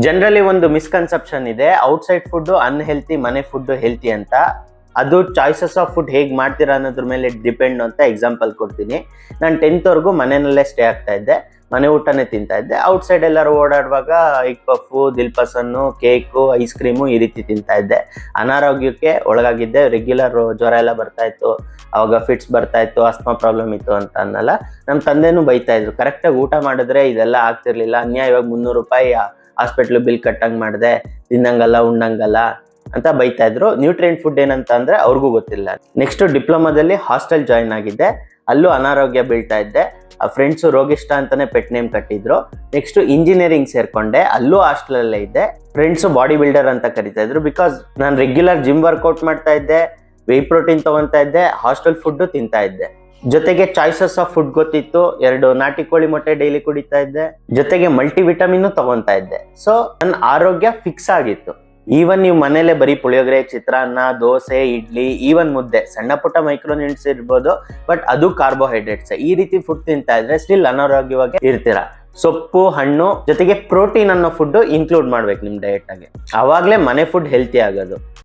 Generally ಒಂದು misconception ಇದೆ, outside food unhealthy, ಮನೆ ಫುಡ್ ಹೆಲ್ತಿ ಅಂತ. ಅದು ಚಾಯ್ಸಸ್ ಆಫ್ ಫುಡ್ ಹೇಗೆ ಮಾಡ್ತೀರಾ ಅನ್ನೋದ್ರ ಮೇಲೆ ಡಿಪೆಂಡ್ ಅಂತ ಎಕ್ಸಾಂಪಲ್ ಕೊಡ್ತೀನಿ. ನಾನು 10th ವರೆಗೂ ಮನೆಯಲ್ಲೇ ಸ್ಟೇ ಆಗ್ತಾ ಇದ್ದೆ, ಮನೆ ಊಟನೇ ತಿಂತಾ ಇದ್ದೆ. ಔಟ್ಸೈಡ್ ಎಲ್ಲರೂ ಓಡಾಡುವಾಗ ಎಗ್ ಪಫು, ದಿಲ್ಪಸನ್ನು, ಕೇಕು, ಐಸ್ ಕ್ರೀಮು ಈ ರೀತಿ ತಿಂತಾ ಇದ್ದೆ. ಅನಾರೋಗ್ಯಕ್ಕೆ ಒಳಗಾಗಿದ್ದೆ. ರೆಗ್ಯುಲರ್ ಜ್ವರ ಎಲ್ಲ ಬರ್ತಾ ಇತ್ತು, ಅವಾಗ ಫಿಟ್ಸ್ ಬರ್ತಾ ಇತ್ತು, ಆಸ್ಮಾ ಪ್ರಾಬ್ಲಮ್ ಇತ್ತು ಅಂತ ಅನ್ನಲ್ಲ. ನಮ್ಮ ತಂದೆನೂ ಬೈತಾ ಇದ್ರು, ಕರೆಕ್ಟಾಗಿ ಊಟ ಮಾಡಿದ್ರೆ ಇದೆಲ್ಲ ಆಗ್ತಿರ್ಲಿಲ್ಲ, ಅನ್ಯಾಯವಾಗಿ 300 ರೂಪಾಯಿ ಹಾಸ್ಪಿಟ್ಲ್ ಬಿಲ್ ಕಟ್ಟಂಗೆ ಮಾಡಿದೆ, ತಿನ್ನಂಗಲ್ಲ ಉಣ್ಣಂಗಲ್ಲ ಅಂತ ಬೈತಾ ಇದ್ರು. ನ್ಯೂಟ್ರಿಯೆಂಟ್ ಫುಡ್ ಏನಂತ ಅಂದ್ರೆ ಅವ್ರಿಗೂ ಗೊತ್ತಿಲ್ಲ. ನೆಕ್ಸ್ಟ್ ಡಿಪ್ಲೊಮಾದಲ್ಲಿ ಹಾಸ್ಟೆಲ್ ಜಾಯ್ನ್ ಆಗಿದ್ದೆ, ಅಲ್ಲೂ ಅನಾರೋಗ್ಯ ಬೀಳ್ತಾ ಇದ್ದೆ. ಆ ಫ್ರೆಂಡ್ಸು ರೋಗಿಷ್ಟ ಅಂತಾನೆ ಪೆಟ್ ನೇಮ್ ಕಟ್ಟಿದ್ರು. ನೆಕ್ಸ್ಟ್ ಇಂಜಿನಿಯರಿಂಗ್ ಸೇರ್ಕೊಂಡೆ, ಅಲ್ಲೂ ಹಾಸ್ಟೆಲಲ್ಲೇ ಇದ್ದೆ. ಫ್ರೆಂಡ್ಸು ಬಾಡಿ ಬಿಲ್ಡರ್ ಅಂತ ಕರಿತಾ ಇದ್ರು, ಬಿಕಾಸ್ ನಾನು ರೆಗ್ಯುಲರ್ ಜಿಮ್ ವರ್ಕೌಟ್ ಮಾಡ್ತಾ ಇದ್ದೆ, ವೇ ಪ್ರೋಟೀನ್ ತಗೊತಾ ಇದ್ದೆ, ಹಾಸ್ಟೆಲ್ ಫುಡ್ ತಿಂತಾ ಇದ್ದೆ. ಜೊತೆಗೆ ಚಾಯ್ಸಸ್ ಆಫ್ ಫುಡ್ ಗೊತ್ತಿತ್ತು, 2 ನಾಟಿ ಕೋಳಿ ಮೊಟ್ಟೆ ಡೈಲಿ ಕುಡಿತಾ ಇದ್ದೆ, ಜೊತೆಗೆ ಮಲ್ಟಿ ವಿಟಮಿನ್ ತಗೊಂತಾ ಇದ್ದೆ. ಸೊ ನನ್ನ ಆರೋಗ್ಯ ಫಿಕ್ಸ್ ಆಗಿತ್ತು. ಈವನ್ ನೀವು ಮನೇಲೆ ಬರೀ ಪುಳಿಯೋಗರೆ, ಚಿತ್ರಾನ್ನ, ದೋಸೆ, ಇಡ್ಲಿ, ಈವನ್ ಮುದ್ದೆ, ಸಣ್ಣ ಪುಟ್ಟ ಮೈಕ್ರೋನ್ಯೂಟ್ರಿಯೆಂಟ್ಸ್ ಇರ್ಬೋದು, ಬಟ್ ಅದು ಕಾರ್ಬೋಹೈಡ್ರೇಟ್ಸ್. ಈ ರೀತಿ ಫುಡ್ ತಿಂತಾ ಇದ್ರೆ ಸ್ಟಿಲ್ ಅನಾರೋಗ್ಯವಾಗಿ ಇರ್ತೀರಾ. ಸೊಪ್ಪು, ಹಣ್ಣು ಜೊತೆಗೆ ಪ್ರೋಟೀನ್ ಅನ್ನೋ ಫುಡ್ ಇನ್ಕ್ಲೂಡ್ ಮಾಡ್ಬೇಕು ನಿಮ್ ಡಯಟ್ ಆಗಿ, ಅವಾಗ್ಲೇ ಮನೆ ಫುಡ್ ಹೆಲ್ತಿ ಆಗೋದು.